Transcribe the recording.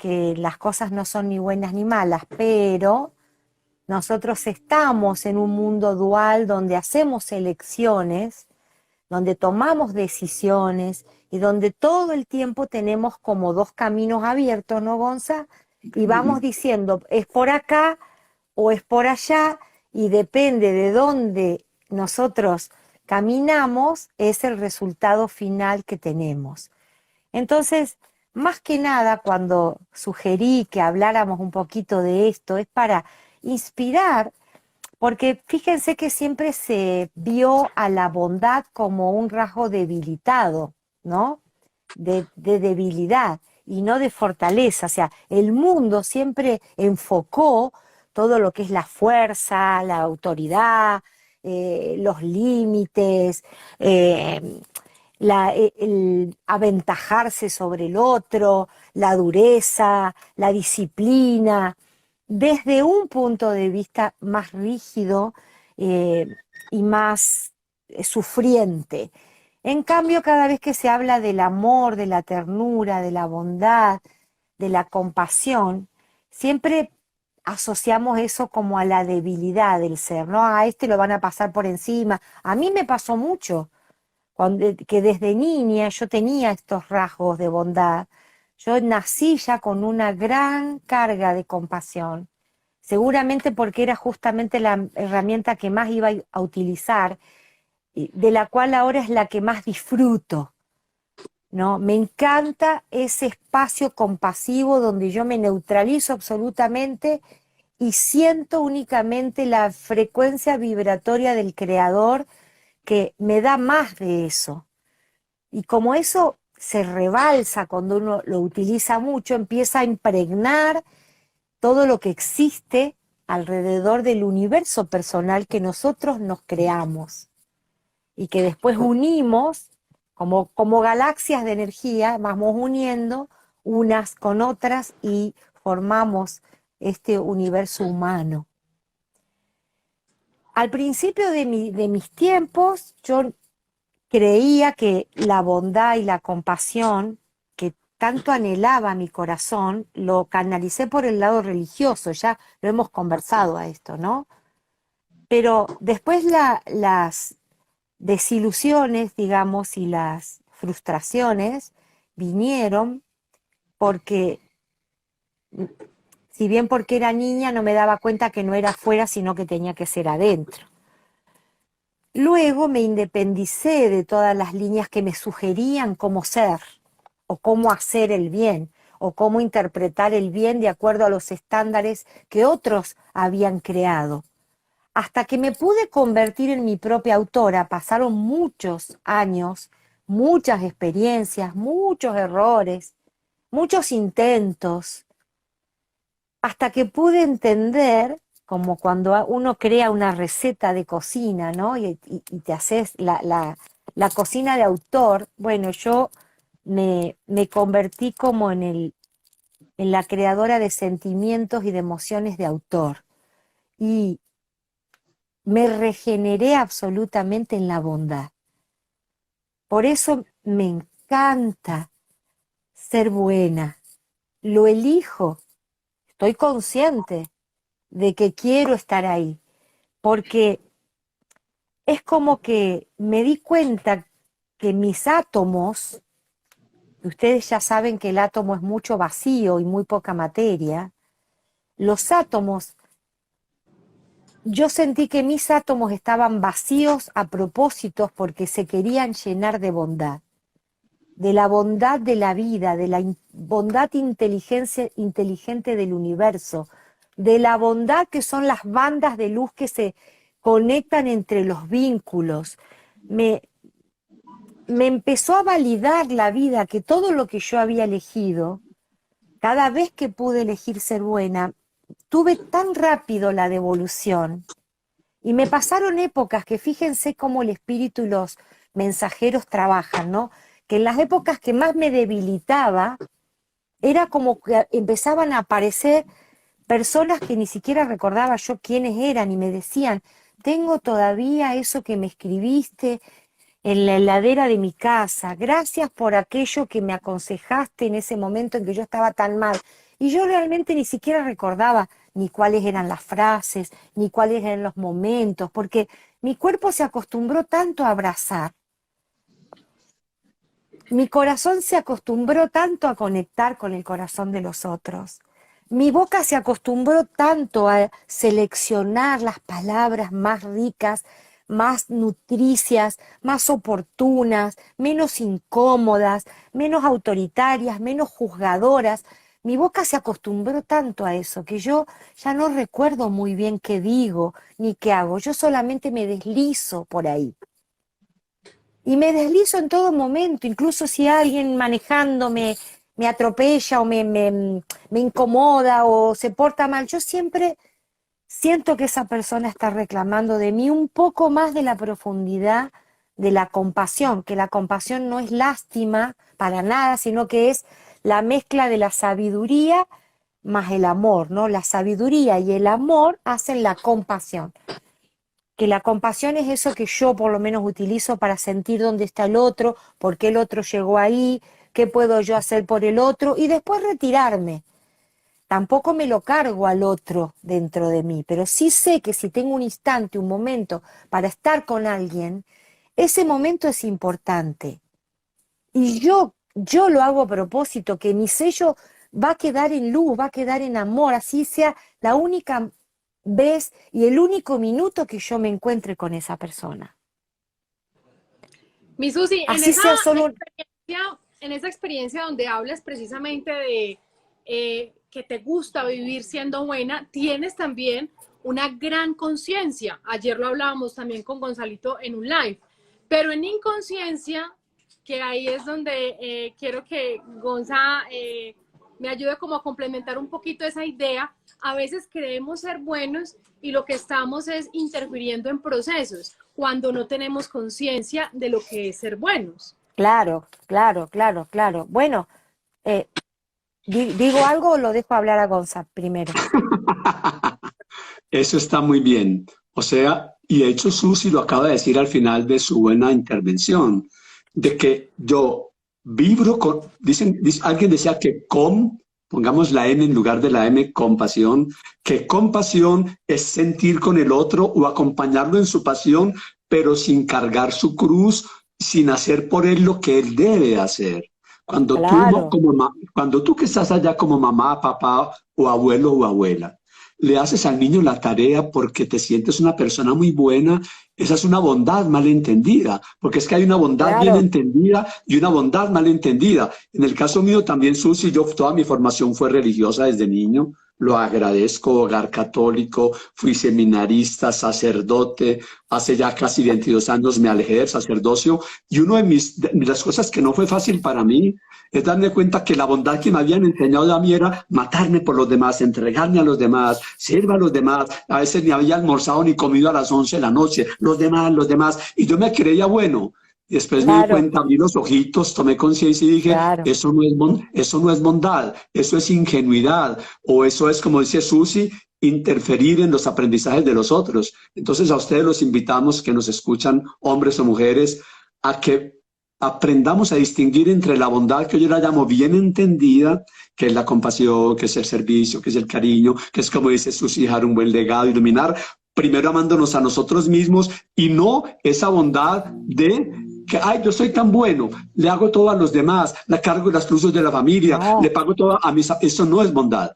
que las cosas no son ni buenas ni malas, pero nosotros estamos en un mundo dual donde hacemos elecciones, donde tomamos decisiones y donde todo el tiempo tenemos como dos caminos abiertos, ¿no, Gonza? Y vamos diciendo, es por acá o es por allá, y depende de dónde nosotros caminamos, es el resultado final que tenemos. Entonces, más que nada, cuando sugerí que habláramos un poquito de esto, es para inspirar, porque fíjense que siempre se vio a la bondad como un rasgo debilitado, ¿no? De debilidad y no de fortaleza. O sea, el mundo siempre enfocó todo lo que es la fuerza, la autoridad, los límites, el aventajarse sobre el otro, la dureza, la disciplina, desde un punto de vista más rígido eh, y más sufriente. En cambio, cada vez que se habla del amor, de la ternura, de la bondad, de la compasión, siempre asociamos eso como a la debilidad del ser, ¿no? A este lo van a pasar por encima. A mí me pasó mucho que desde niña yo tenía estos rasgos de bondad. Yo nací ya con una gran carga de compasión, seguramente porque era justamente la herramienta que más iba a utilizar, y de la cual ahora es la que más disfruto, ¿no? Me encanta ese espacio compasivo donde yo me neutralizo absolutamente y siento únicamente la frecuencia vibratoria del creador que me da más de eso. Y como eso se rebalsa cuando uno lo utiliza mucho, empieza a impregnar todo lo que existe alrededor del universo personal que nosotros nos creamos y que después unimos como galaxias de energía, vamos uniendo unas con otras y formamos este universo humano. Al principio de mis tiempos, yo creía que la bondad y la compasión que tanto anhelaba mi corazón, lo canalicé por el lado religioso, ya lo hemos conversado a esto, ¿no? Pero después las desilusiones, digamos, y las frustraciones vinieron porque, si bien porque era niña, no me daba cuenta que no era afuera, sino que tenía que ser adentro. Luego me independicé de todas las líneas que me sugerían cómo ser, o cómo hacer el bien, o cómo interpretar el bien de acuerdo a los estándares que otros habían creado. Hasta que me pude convertir en mi propia autora, pasaron muchos años, muchas experiencias, muchos errores, muchos intentos, hasta que pude entender, como cuando uno crea una receta de cocina, ¿no? Y te haces la cocina de autor. Bueno, yo me convertí como en la creadora de sentimientos y de emociones de autor. Y me regeneré absolutamente en la bondad. Por eso me encanta ser buena. Lo elijo. Estoy consciente de que quiero estar ahí, porque es como que me di cuenta que mis átomos, ustedes ya saben que el átomo es mucho vacío y muy poca materia, los átomos, yo sentí que mis átomos estaban vacíos a propósito porque se querían llenar de la bondad de la vida, de la bondad inteligente del universo, de la bondad que son las bandas de luz que se conectan entre los vínculos. Me, me empezó a validar la vida, que todo lo que yo había elegido, cada vez que pude elegir ser buena, tuve tan rápido la devolución. Y me pasaron épocas que fíjense cómo el espíritu y los mensajeros trabajan, ¿no? Que en las épocas que más me debilitaba, era como que empezaban a aparecer personas que ni siquiera recordaba yo quiénes eran y me decían, tengo todavía eso que me escribiste, en la heladera de mi casa. Gracias por aquello que me aconsejaste en ese momento en que yo estaba tan mal. Y yo realmente ni siquiera recordaba ni cuáles eran las frases, ni cuáles eran los momentos, porque mi cuerpo se acostumbró tanto a abrazar. Mi corazón se acostumbró tanto a conectar con el corazón de los otros. Mi boca se acostumbró tanto a seleccionar las palabras más ricas, más nutricias, más oportunas, menos incómodas, menos autoritarias, menos juzgadoras. Mi boca se acostumbró tanto a eso que yo ya no recuerdo muy bien qué digo ni qué hago. Yo solamente me deslizo por ahí. Y me deslizo en todo momento, incluso si alguien manejando me atropella o me incomoda o se porta mal, yo siempre siento que esa persona está reclamando de mí un poco más de la profundidad de la compasión, que la compasión no es lástima para nada, sino que es la mezcla de la sabiduría más el amor, ¿no? La sabiduría y el amor hacen la compasión. Que la compasión es eso que yo por lo menos utilizo para sentir dónde está el otro, por qué el otro llegó ahí, qué puedo yo hacer por el otro y después retirarme. Tampoco me lo cargo al otro dentro de mí, pero sí sé que si tengo un instante, un momento para estar con alguien, ese momento es importante. Y yo lo hago a propósito, que mi sello va a quedar en luz, va a quedar en amor, así sea la única vez y el único minuto que yo me encuentre con esa persona. Mi Susi, Así sea solo un... en esa experiencia donde hablas precisamente de que te gusta vivir siendo buena, tienes también una gran conciencia. Ayer lo hablábamos también con Gonzalito en un live, pero en inconsciencia, que ahí es donde quiero que Gonza me ayude como a complementar un poquito esa idea. A veces creemos ser buenos y lo que estamos es interfiriendo en procesos cuando no tenemos conciencia de lo que es ser buenos. Claro, claro, claro, claro. Bueno, ¿digo algo o lo dejo hablar a Gonza primero? Eso está muy bien. O sea, y de hecho Susi lo acaba de decir al final de su buena intervención, de que yo vibro con, alguien decía que pongamos la N en lugar de la M, compasión, que compasión es sentir con el otro o acompañarlo en su pasión, pero sin cargar su cruz, sin hacer por él lo que él debe hacer. Claro, Cuando tú que estás allá como mamá, papá o abuelo o abuela, le haces al niño la tarea porque te sientes una persona muy buena, esa es una bondad mal entendida, porque es que hay una bondad bien claro, entendida y una bondad mal entendida. En el caso mío también, Susi, yo toda mi formación fue religiosa desde niño, lo agradezco, hogar católico, fui seminarista, sacerdote, hace ya casi 22 años me alejé del sacerdocio y una de las cosas que no fue fácil para mí es darme cuenta que la bondad que me habían enseñado a mí era matarme por los demás, entregarme a los demás, servir a los demás. A veces ni había almorzado ni comido a las 11 de la noche. Los demás. Y yo me creía bueno. Y después me di claro, cuenta, abrí los ojitos, tomé conciencia y dije, claro. eso no es bondad, eso es ingenuidad. O eso es, como dice Susi, interferir en los aprendizajes de los otros. Entonces a ustedes los invitamos que nos escuchan, hombres o mujeres, a que aprendamos a distinguir entre la bondad que yo la llamo bien entendida, que es la compasión, que es el servicio, que es el cariño, que es como dice Susi, dejar un buen legado, iluminar, primero amándonos a nosotros mismos y no esa bondad de que, ay, yo soy tan bueno, le hago todo a los demás, le cargo las cruces de la familia, le No, pago todo a mis... Eso no es bondad.